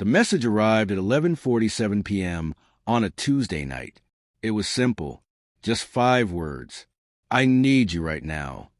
The message arrived at 11:47 p.m. on a Tuesday night. It was simple, just 5 words. I need you right now.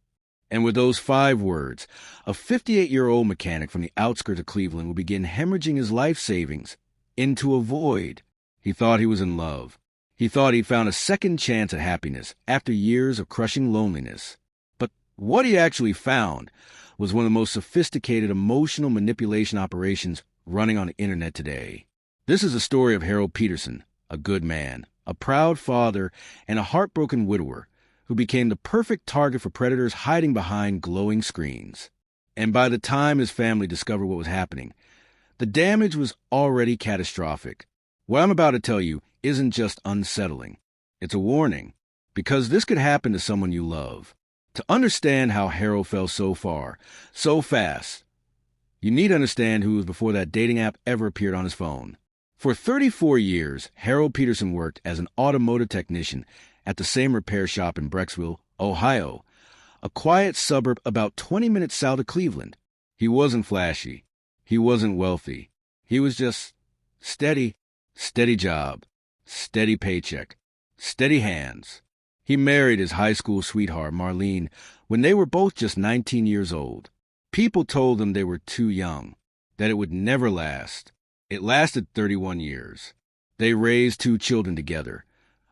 And with those 5 words, a 58-year-old mechanic from the outskirts of Cleveland would begin hemorrhaging his life savings into a void. He thought he was in love. He thought he'd found a second chance at happiness after years of crushing loneliness. But what he actually found was one of the most sophisticated emotional manipulation operations running on the internet today. This is the story of Harold Peterson, a good man, a proud father, and a heartbroken widower who became the perfect target for predators hiding behind glowing screens. And by the time his family discovered what was happening, the damage was already catastrophic. What I'm about to tell you isn't just unsettling. It's a warning, because this could happen to someone you love. To understand how Harold fell so far, so fast, you need to understand who was before that dating app ever appeared on his phone. For 34 years, Harold Peterson worked as an automotive technician at the same repair shop in Brecksville, Ohio, a quiet suburb about 20 minutes south of Cleveland. He wasn't flashy. He wasn't wealthy. He was just steady job, steady paycheck, steady hands. He married his high school sweetheart, Marlene, when they were both just 19 years old. People told them they were too young, that it would never last. It lasted 31 years. They raised 2 children together,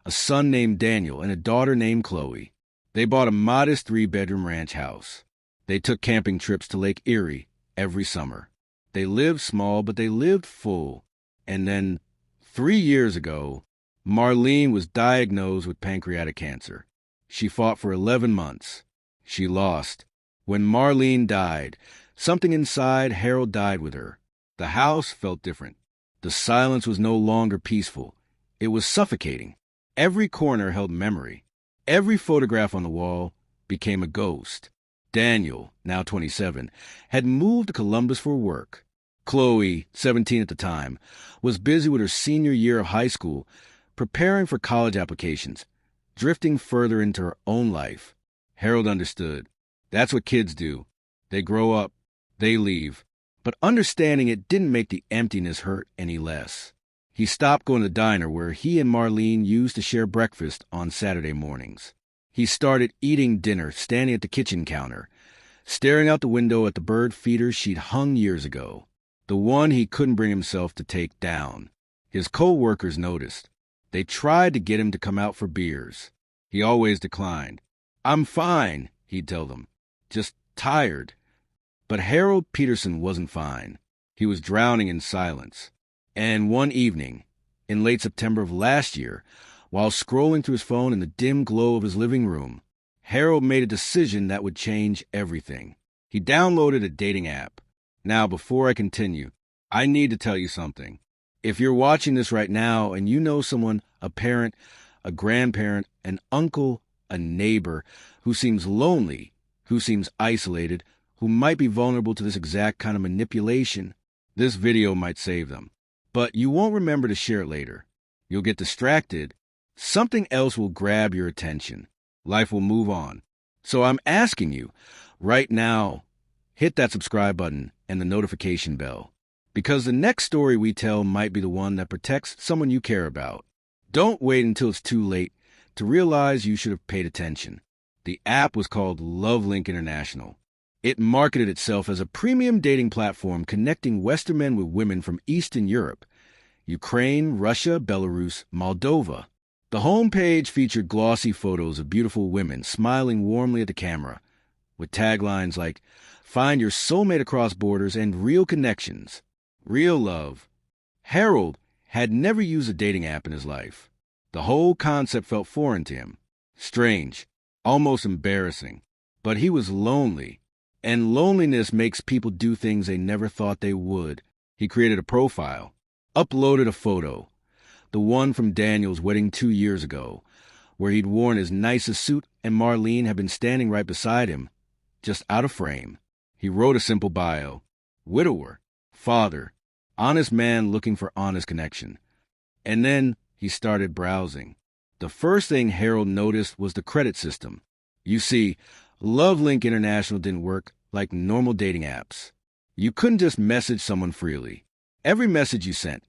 a son named Daniel and a daughter named Chloe. They bought a modest 3-bedroom ranch house. They took camping trips to Lake Erie every summer. They lived small, but they lived full. And then, 3 years ago, Marlene was diagnosed with pancreatic cancer. She fought for 11 months. She lost. When Marlene died, something inside Harold died with her. The house felt different. The silence was no longer peaceful. It was suffocating. Every corner held memory. Every photograph on the wall became a ghost. Daniel, now 27, had moved to Columbus for work. Chloe, 17 at the time, was busy with her senior year of high school, preparing for college applications, drifting further into her own life. Harold understood. That's what kids do. They grow up, they leave. But understanding it didn't make the emptiness hurt any less. He stopped going to the diner where he and Marlene used to share breakfast on Saturday mornings. He started eating dinner standing at the kitchen counter, staring out the window at the bird feeder she'd hung years ago, the one he couldn't bring himself to take down. His co-workers noticed. They tried to get him to come out for beers. He always declined. "I'm fine," he'd tell them. "Just tired." But Harold Peterson wasn't fine. He was drowning in silence. And one evening, in late September of last year, while scrolling through his phone in the dim glow of his living room, Harold made a decision that would change everything. He downloaded a dating app. Now, before I continue, I need to tell you something. If you're watching this right now and you know someone, a parent, a grandparent, an uncle, a neighbor, who seems lonely, who seems isolated, who might be vulnerable to this exact kind of manipulation, this video might save them. But you won't remember to share it later. You'll get distracted. Something else will grab your attention. Life will move on. So I'm asking you, right now, hit that subscribe button and the notification bell. Because the next story we tell might be the one that protects someone you care about. Don't wait until it's too late to realize you should have paid attention. The app was called LoveLink International. It marketed itself as a premium dating platform connecting Western men with women from Eastern Europe, Ukraine, Russia, Belarus, Moldova. The homepage featured glossy photos of beautiful women smiling warmly at the camera, with taglines like, "Find your soulmate across borders" and "Real connections." Real love. Harold had never used a dating app in his life. The whole concept felt foreign to him. Strange. Almost embarrassing. But he was lonely. And loneliness makes people do things they never thought they would. He created a profile. Uploaded a photo. The one from Daniel's wedding 2 years ago, where he'd worn his nicest suit and Marlene had been standing right beside him, just out of frame. He wrote a simple bio. Widower. Father. Honest man looking for honest connection. And then he started browsing. The first thing Harold noticed was the credit system. You see, LoveLink International didn't work like normal dating apps. You couldn't just message someone freely. Every message you sent,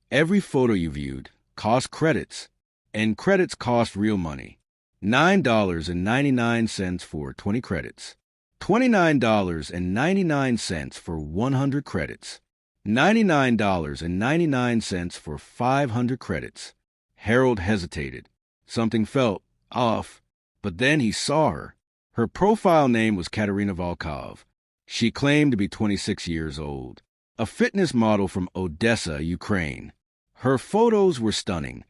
every photo you viewed cost credits, and credits cost real money. $9.99 for 20 credits. $29.99 for 100 credits. $99.99 for 500 credits. Harold hesitated. Something felt off, but then he saw her. Her profile name was Katerina Volkov. She claimed to be 26 years old, a fitness model from Odessa, Ukraine. Her photos were stunning,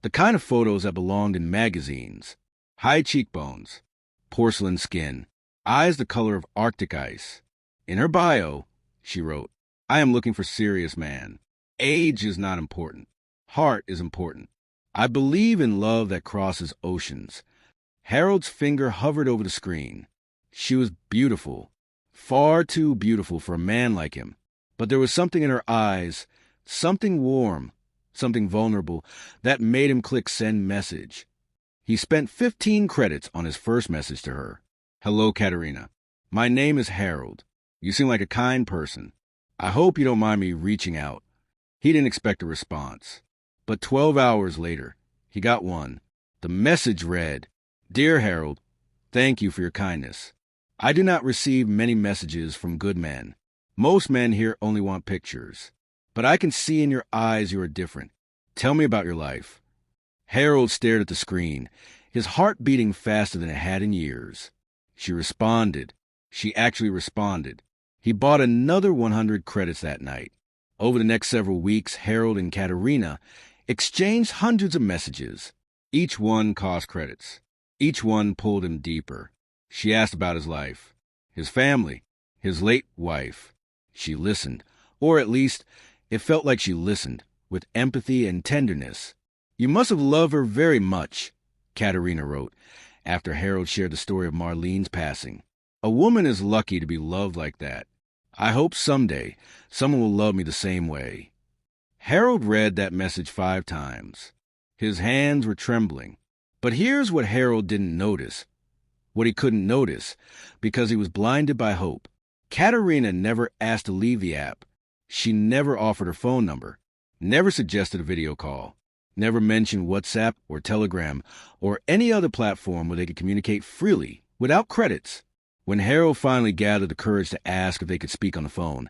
the kind of photos that belonged in magazines. High cheekbones, porcelain skin, eyes the color of Arctic ice. In her bio, she wrote, "I am looking for serious man. Age is not important. Heart is important. I believe in love that crosses oceans." Harold's finger hovered over the screen. She was beautiful, far too beautiful for a man like him. But there was something in her eyes, something warm, something vulnerable, that made him click send message. He spent 15 credits on his first message to her. "Hello, Katerina. My name is Harold. You seem like a kind person. I hope you don't mind me reaching out." He didn't expect a response. But 12 hours later, he got one. The message read, "Dear Harold, thank you for your kindness. I do not receive many messages from good men. Most men here only want pictures. But I can see in your eyes you are different. Tell me about your life." Harold stared at the screen, his heart beating faster than it had in years. She responded. She actually responded. He bought another 100 credits that night. Over the next several weeks, Harold and Katerina exchanged hundreds of messages. Each one cost credits. Each one pulled him deeper. She asked about his life, his family, his late wife. She listened, or at least it felt like she listened, with empathy and tenderness. "You must have loved her very much," Katerina wrote, after Harold shared the story of Marlene's passing. "A woman is lucky to be loved like that. I hope someday someone will love me the same way." Harold read that message 5 times. His hands were trembling. But here's what Harold didn't notice, what he couldn't notice, because he was blinded by hope. Katerina never asked to leave the app. She never offered her phone number, never suggested a video call, never mentioned WhatsApp or Telegram or any other platform where they could communicate freely, without credits. When Harold finally gathered the courage to ask if they could speak on the phone,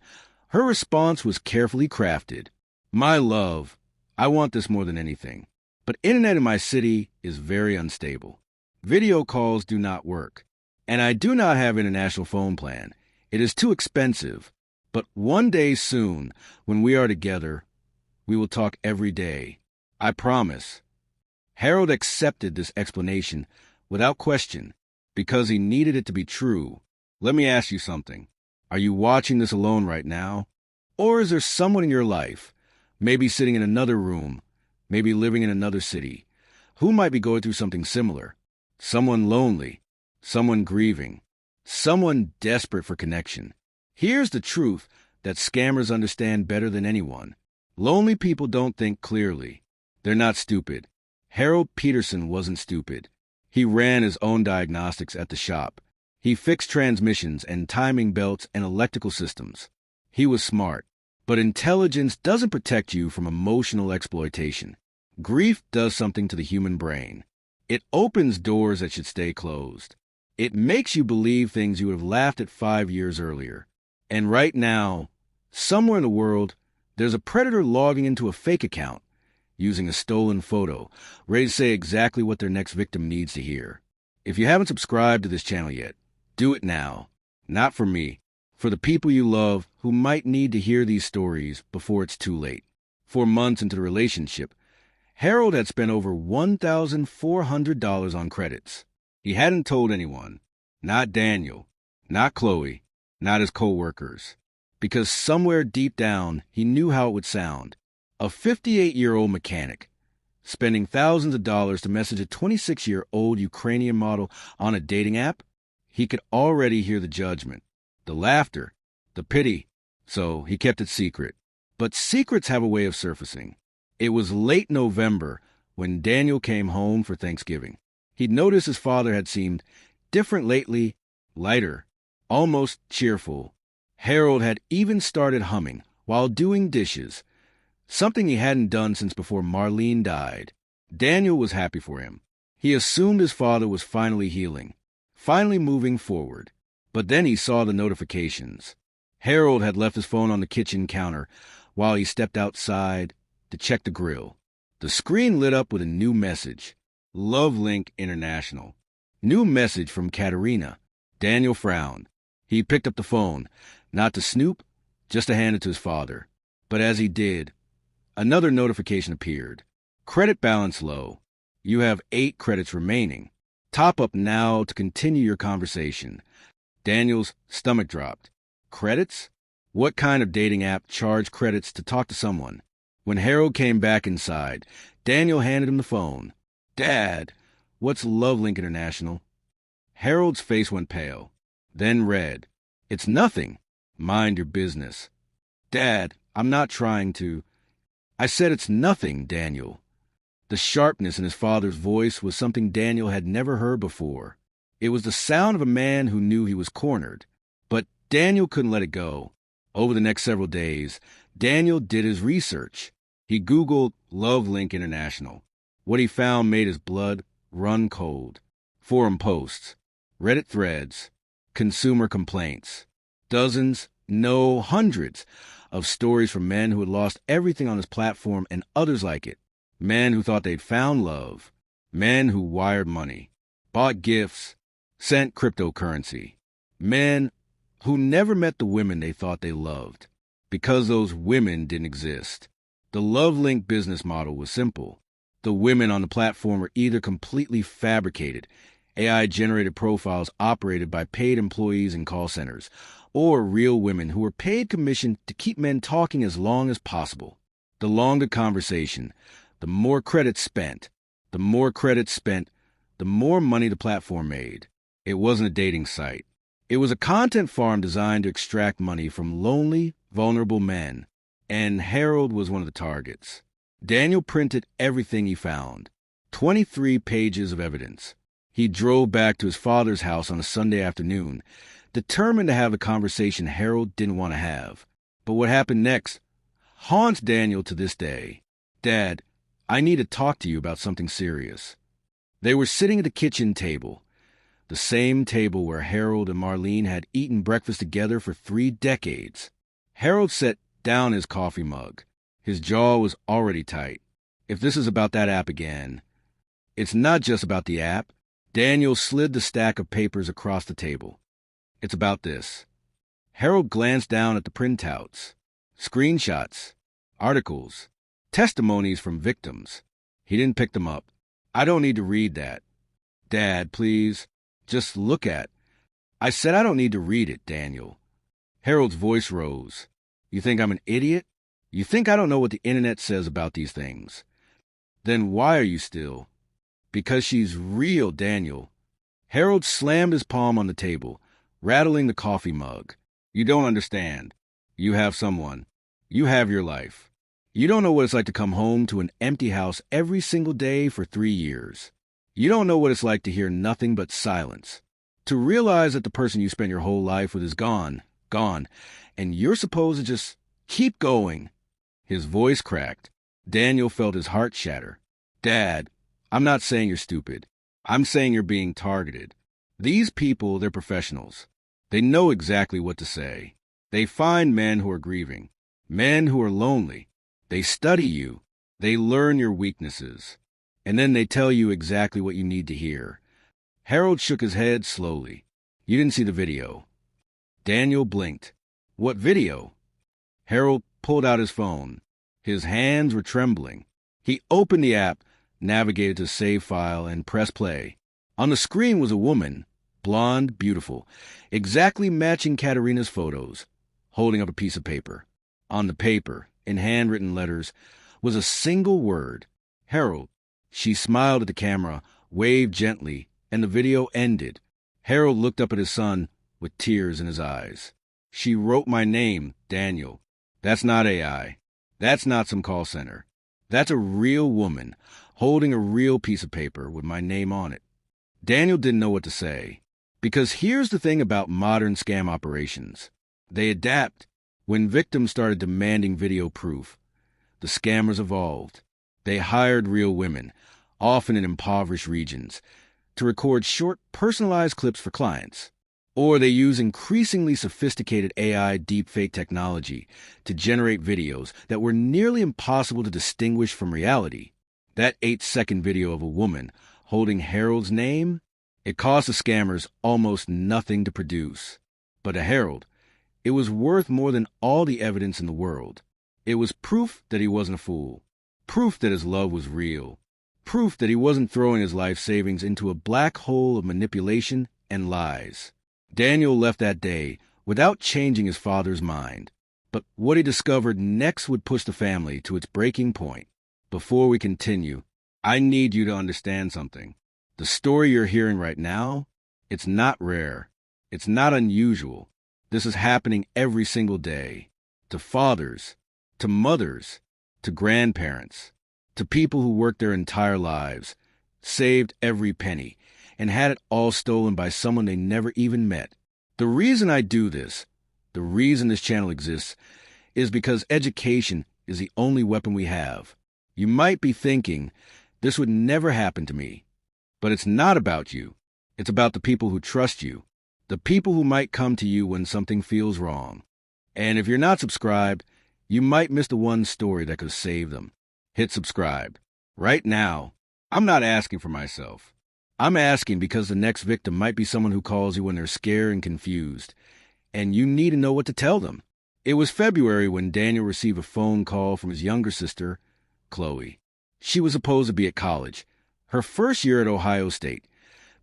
her response was carefully crafted. "My love, I want this more than anything. But internet in my city is very unstable. Video calls do not work. And I do not have an international phone plan. It is too expensive. But one day soon, when we are together, we will talk every day. I promise." Harold accepted this explanation without question, because he needed it to be true. "Let me ask you something. Are you watching this alone right now? Or is there someone in your life, maybe sitting in another room, maybe living in another city, who might be going through something similar? Someone lonely, someone grieving, someone desperate for connection. Here's the truth that scammers understand better than anyone. Lonely people don't think clearly. They're not stupid. Harold Peterson wasn't stupid. He ran his own diagnostics at the shop. He fixed transmissions and timing belts and electrical systems. He was smart. But intelligence doesn't protect you from emotional exploitation. Grief does something to the human brain. It opens doors that should stay closed. It makes you believe things you would have laughed at 5 years earlier. And right now, somewhere in the world, there's a predator logging into a fake account, using a stolen photo, ready to say exactly what their next victim needs to hear. If you haven't subscribed to this channel yet, do it now. Not for me. For the people you love who might need to hear these stories before it's too late. 4 months into the relationship, Harold had spent over $1,400 on credits. He hadn't told anyone, not Daniel, not Chloe, not his co-workers, because somewhere deep down he knew how it would sound. A 58-year-old mechanic spending thousands of dollars to message a 26-year-old Ukrainian model on a dating app? He could already hear the judgment, the laughter, the pity, so he kept it secret. But secrets have a way of surfacing. It was late November when Daniel came home for Thanksgiving. He'd noticed his father had seemed different lately, lighter, almost cheerful. Harold had even started humming while doing dishes, something he hadn't done since before Marlene died. Daniel was happy for him. He assumed his father was finally healing, finally moving forward. But then he saw the notifications. Harold had left his phone on the kitchen counter while he stepped outside to check the grill. The screen lit up with a new message. Love Link International. New message from Katerina. Daniel frowned. He picked up the phone, not to snoop, just to hand it to his father. But as he did, another notification appeared. Credit balance low. You have 8 credits remaining. Top up now to continue your conversation. Daniel's stomach dropped. Credits? What kind of dating app charged credits to talk to someone? When Harold came back inside, Daniel handed him the phone. Dad, what's Love Link International? Harold's face went pale, then red. It's nothing. Mind your business. Dad, I'm not trying to. I said it's nothing, Daniel. The sharpness in his father's voice was something Daniel had never heard before. It was the sound of a man who knew he was cornered. But Daniel couldn't let it go. Over the next several days, Daniel did his research. He Googled Love Link International. What he found made his blood run cold. Forum posts, Reddit threads, consumer complaints, dozens, no, hundreds of stories from men who had lost everything on his platform and others like it. Men who thought they'd found love. Men who wired money, bought gifts, sent cryptocurrency. Men who never met the women they thought they loved because those women didn't exist. The Love Link business model was simple. The women on the platform were either completely fabricated, AI-generated profiles operated by paid employees in call centers, or real women who were paid commission to keep men talking as long as possible. The longer conversation, the more credits spent. The more credits spent, the more money the platform made. It wasn't a dating site. It was a content farm designed to extract money from lonely, vulnerable men. And Harold was one of the targets. Daniel printed everything he found. 23 pages of evidence. He drove back to his father's house on a Sunday afternoon, determined to have the conversation Harold didn't want to have. But what happened next haunts Daniel to this day. Dad, I need to talk to you about something serious. They were sitting at the kitchen table, the same table where Harold and Marlene had eaten breakfast together for 3 decades. Harold set down his coffee mug. His jaw was already tight. If this is about that app again, it's not just about the app. Daniel slid the stack of papers across the table. It's about this. Harold glanced down at the printouts, screenshots, articles, testimonies from victims. He didn't pick them up. I don't need to read that. Dad, please, just look at. I said I don't need to read it, Daniel. Harold's voice rose. You think I'm an idiot? You think I don't know what the internet says about these things? Then why are you still? Because she's real, Daniel. Harold slammed his palm on the table, rattling the coffee mug. You don't understand. You have someone. You have your life. You don't know what it's like to come home to an empty house every single day for 3 years. You don't know what it's like to hear nothing but silence. To realize that the person you spent your whole life with is gone, and you're supposed to just keep going. His voice cracked. Daniel felt his heart shatter. Dad, I'm not saying you're stupid. I'm saying you're being targeted. These people, they're professionals. They know exactly what to say. They find men who are grieving, men who are lonely. They study you. They learn your weaknesses. And then they tell you exactly what you need to hear. Harold shook his head slowly. You didn't see the video. Daniel blinked. What video? Harold pulled out his phone. His hands were trembling. He opened the app, navigated to save file, and pressed play. On the screen was a woman, blonde, beautiful, exactly matching Katerina's photos, holding up a piece of paper. On the paper, in handwritten letters, was a single word, Harold. She smiled at the camera, waved gently, and the video ended. Harold looked up at his son with tears in his eyes. She wrote my name, Daniel. That's not AI. That's not some call center. That's a real woman holding a real piece of paper with my name on it. Daniel didn't know what to say. Because here's the thing about modern scam operations. They adapt. When victims started demanding video proof, the scammers evolved. They hired real women, often in impoverished regions, to record short, personalized clips for clients. Or they use increasingly sophisticated AI deepfake technology to generate videos that were nearly impossible to distinguish from reality. That 8-second video of a woman holding Harold's name, it cost the scammers almost nothing to produce. But to Harold, it was worth more than all the evidence in the world. It was proof that he wasn't a fool, proof that his love was real, proof that he wasn't throwing his life savings into a black hole of manipulation and lies. Daniel left that day without changing his father's mind. But what he discovered next would push the family to its breaking point. Before we continue, I need you to understand something. The story you're hearing right now, it's not rare. It's not unusual. This is happening every single day. To fathers, to mothers, to grandparents, to people who worked their entire lives, saved every penny, and had it all stolen by someone they never even met. The reason I do this, the reason this channel exists, is because education is the only weapon we have. You might be thinking, this would never happen to me. But it's not about you. It's about the people who trust you, the people who might come to you when something feels wrong. And if you're not subscribed, you might miss the one story that could save them. Hit subscribe. Right now, I'm not asking for myself. I'm asking because the next victim might be someone who calls you when they're scared and confused, and you need to know what to tell them. It was February when Daniel received a phone call from his younger sister, Chloe. She was supposed to be at college, her first year at Ohio State,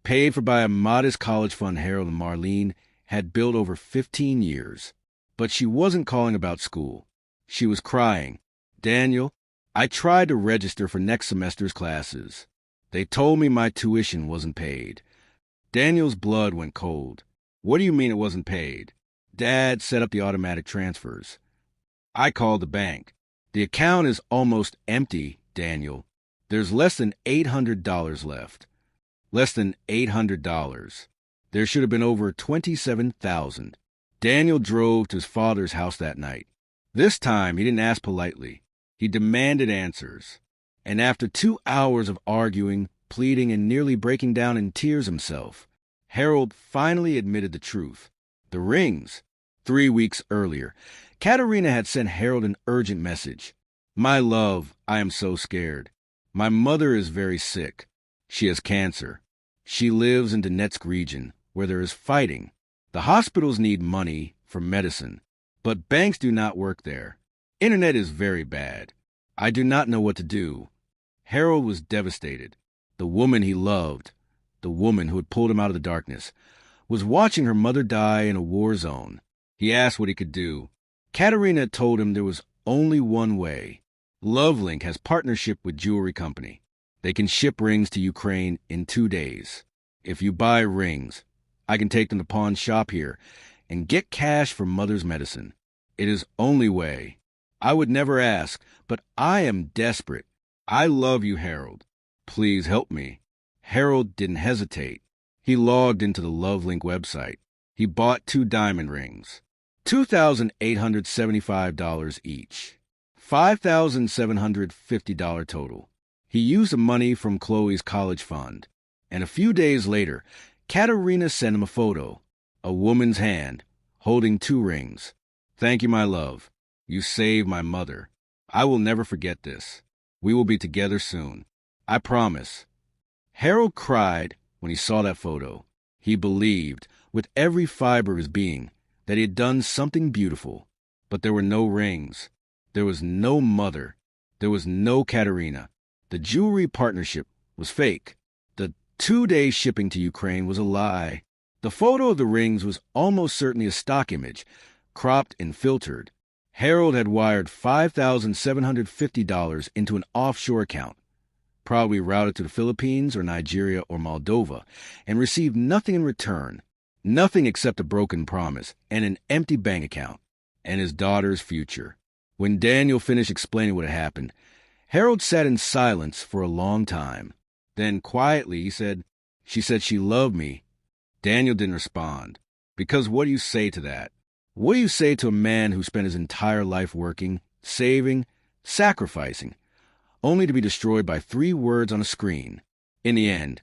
paid for by a modest college fund Harold and Marlene had built over 15 years. But she wasn't calling about school. She was crying. Daniel, I tried to register for next semester's classes. They told me my tuition wasn't paid. Daniel's blood went cold. What do you mean it wasn't paid? Dad set up the automatic transfers. I called the bank. The account is almost empty, Daniel. There's less than $800 left. Less than $800. There should have been over $27,000. Daniel drove to his father's house that night. This time, he didn't ask politely. He demanded answers. And after 2 hours of arguing, pleading, and nearly breaking down in tears himself, Harold finally admitted the truth. The rings. 3 weeks earlier, Katerina had sent Harold an urgent message. My love, I am so scared. My mother is very sick. She has cancer. She lives in Donetsk region, where there is fighting. The hospitals need money for medicine, but banks do not work there. Internet is very bad. I do not know what to do. Harold was devastated. The woman he loved, the woman who had pulled him out of the darkness, was watching her mother die in a war zone. He asked what he could do. Katerina told him there was only one way. Lovelink has partnership with jewelry company. They can ship rings to Ukraine in 2 days. If you buy rings, I can take them to pawn shop here and get cash for mother's medicine. It is only way. I would never ask, but I am desperate. I love you, Harold. Please help me. Harold didn't hesitate. He logged into the Lovelink website. He bought 2 diamond rings, $2,875 each, $5,750 total. He used the money from Chloe's college fund, and a few days later, Katerina sent him a photo, a woman's hand, holding 2 rings. Thank you, my love. You saved my mother. I will never forget this. We will be together soon. I promise. Harold cried when he saw that photo. He believed, with every fiber of his being, that he had done something beautiful. But there were no rings. There was no mother. There was no Katerina. The jewelry partnership was fake. The 2-day shipping to Ukraine was a lie. The photo of the rings was almost certainly a stock image, cropped and filtered. Harold had wired $5,750 into an offshore account, probably routed to the Philippines or Nigeria or Moldova, and received nothing in return. Nothing except a broken promise and an empty bank account, and his daughter's future. When Daniel finished explaining what had happened, Harold sat in silence for a long time. Then quietly he said, "She said she loved me." Daniel didn't respond. Because what do you say to that? What do you say to a man who spent his entire life working, saving, sacrificing, only to be destroyed by 3 words on a screen? In the end,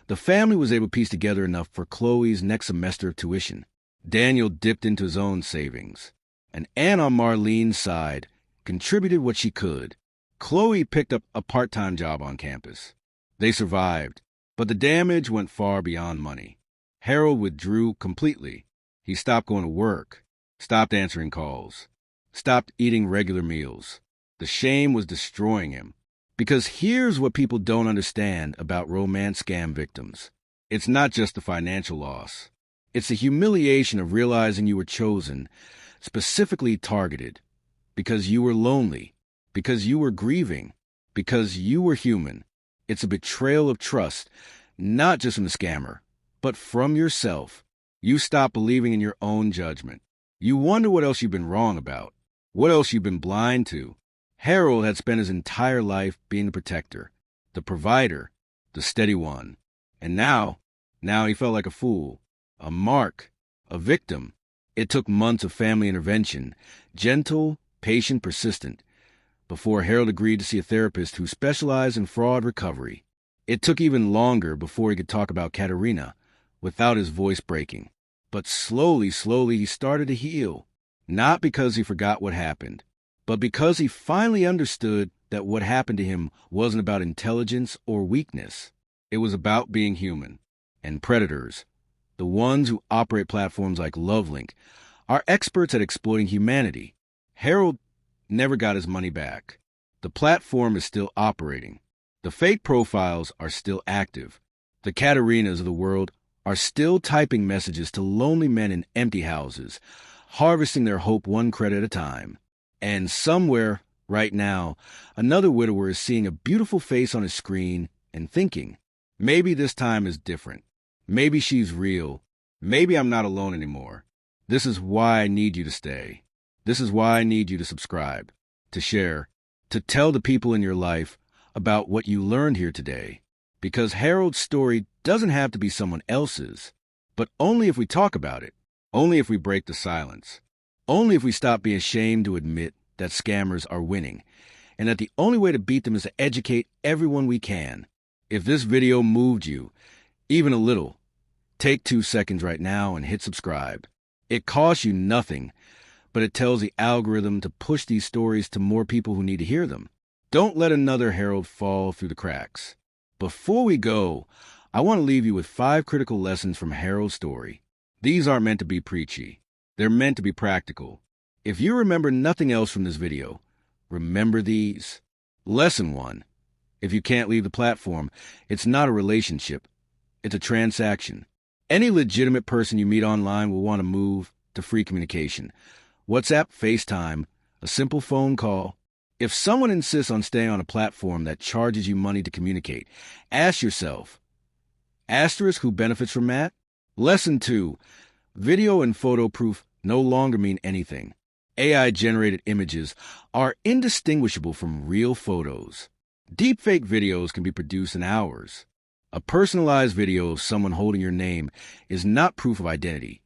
the family was able to piece together enough for Chloe's next semester of tuition. Daniel dipped into his own savings, and Anne on Marlene's side contributed what she could. Chloe picked up a part-time job on campus. They survived, but the damage went far beyond money. Harold withdrew completely. He stopped going to work, stopped answering calls, stopped eating regular meals. The shame was destroying him. Because here's what people don't understand about romance scam victims. It's not just the financial loss. It's the humiliation of realizing you were chosen, specifically targeted, because you were lonely, because you were grieving, because you were human. It's a betrayal of trust, not just from the scammer, but from yourself. You stop believing in your own judgment. You wonder what else you've been wrong about, what else you've been blind to. Harold had spent his entire life being the protector, the provider, the steady one. And now he felt like a fool, a mark, a victim. It took months of family intervention, gentle, patient, persistent, before Harold agreed to see a therapist who specialized in fraud recovery. It took even longer before he could talk about Katerina without his voice breaking. But slowly, he started to heal, not because he forgot what happened, but because he finally understood that what happened to him wasn't about intelligence or weakness. It was about being human. And predators, the ones who operate platforms like LoveLink, are experts at exploiting humanity. Harold never got his money back. The platform is still operating. The fake profiles are still active. The Katerinas of the world are still typing messages to lonely men in empty houses, harvesting their hope 1 credit at a time. And somewhere, right now, another widower is seeing a beautiful face on his screen and thinking, maybe this time is different. Maybe she's real. Maybe I'm not alone anymore. This is why I need you to stay. This is why I need you to subscribe, to share, to tell the people in your life about what you learned here today. Because Harold's story doesn't have to be someone else's, but only if we talk about it, only if we break the silence. Only if we stop being ashamed to admit that scammers are winning, and that the only way to beat them is to educate everyone we can. If this video moved you, even a little, take 2 seconds right now and hit subscribe. It costs you nothing, but it tells the algorithm to push these stories to more people who need to hear them. Don't let another Harold fall through the cracks. Before we go, I want to leave you with 5 critical lessons from Harold's story. These aren't meant to be preachy. They're meant to be practical. If you remember nothing else from this video, remember these. Lesson 1. If you can't leave the platform, it's not a relationship. It's a transaction. Any legitimate person you meet online will want to move to free communication. WhatsApp, FaceTime, a simple phone call. If someone insists on staying on a platform that charges you money to communicate, ask yourself, asterisk, who benefits from that? Lesson 2. Video and photo proof no longer mean anything. AI-generated images are indistinguishable from real photos. Deepfake videos can be produced in hours. A personalized video of someone holding your name is not proof of identity.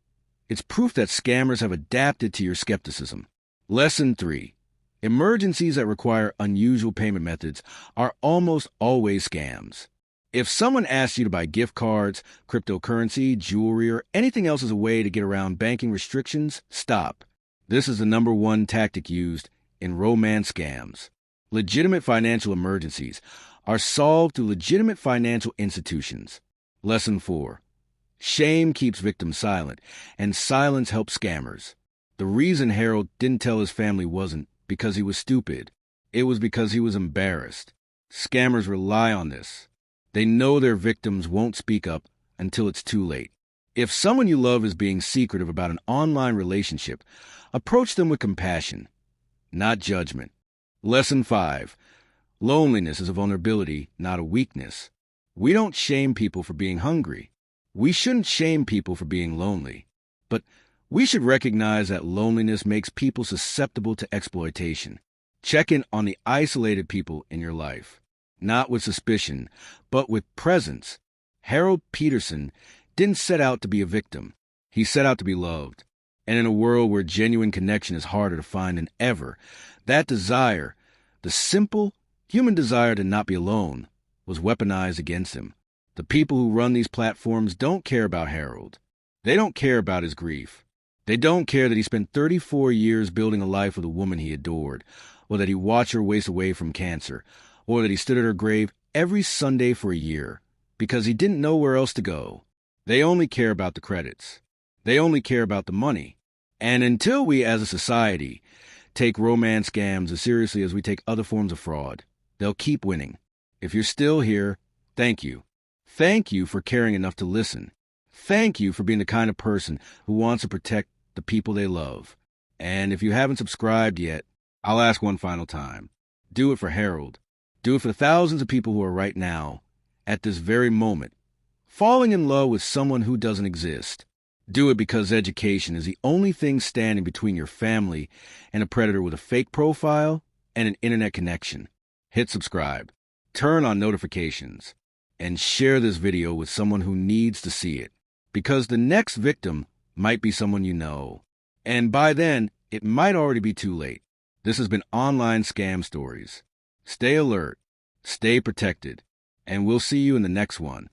It's proof that scammers have adapted to your skepticism. Lesson 3. Emergencies that require unusual payment methods are almost always scams. If someone asks you to buy gift cards, cryptocurrency, jewelry, or anything else as a way to get around banking restrictions, stop. This is the #1 tactic used in romance scams. Legitimate financial emergencies are solved through legitimate financial institutions. Lesson 4. Shame keeps victims silent, and silence helps scammers. The reason Harold didn't tell his family wasn't because he was stupid. It was because he was embarrassed. Scammers rely on this. They know their victims won't speak up until it's too late. If someone you love is being secretive about an online relationship, approach them with compassion, not judgment. Lesson 5. Loneliness is a vulnerability, not a weakness. We don't shame people for being hungry. We shouldn't shame people for being lonely. But we should recognize that loneliness makes people susceptible to exploitation. Check in on the isolated people in your life, not with suspicion, but with presence. Harold Peterson didn't set out to be a victim. He set out to be loved. And in a world where genuine connection is harder to find than ever, that desire, the simple human desire to not be alone, was weaponized against him. The people who run these platforms don't care about Harold. They don't care about his grief. They don't care that he spent 34 years building a life with a woman he adored, or that he watched her waste away from cancer, or that he stood at her grave every Sunday for a year, because he didn't know where else to go. They only care about the credits. They only care about the money. And until we as a society take romance scams as seriously as we take other forms of fraud, they'll keep winning. If you're still here, thank you. Thank you for caring enough to listen. Thank you for being the kind of person who wants to protect the people they love. And if you haven't subscribed yet, I'll ask one final time. Do it for Harold. Do it for the thousands of people who are right now, at this very moment, falling in love with someone who doesn't exist. Do it because education is the only thing standing between your family and a predator with a fake profile and an internet connection. Hit subscribe, turn on notifications, and share this video with someone who needs to see it. Because the next victim might be someone you know. And by then, it might already be too late. This has been Online Scam Stories. Stay alert, stay protected, and we'll see you in the next one.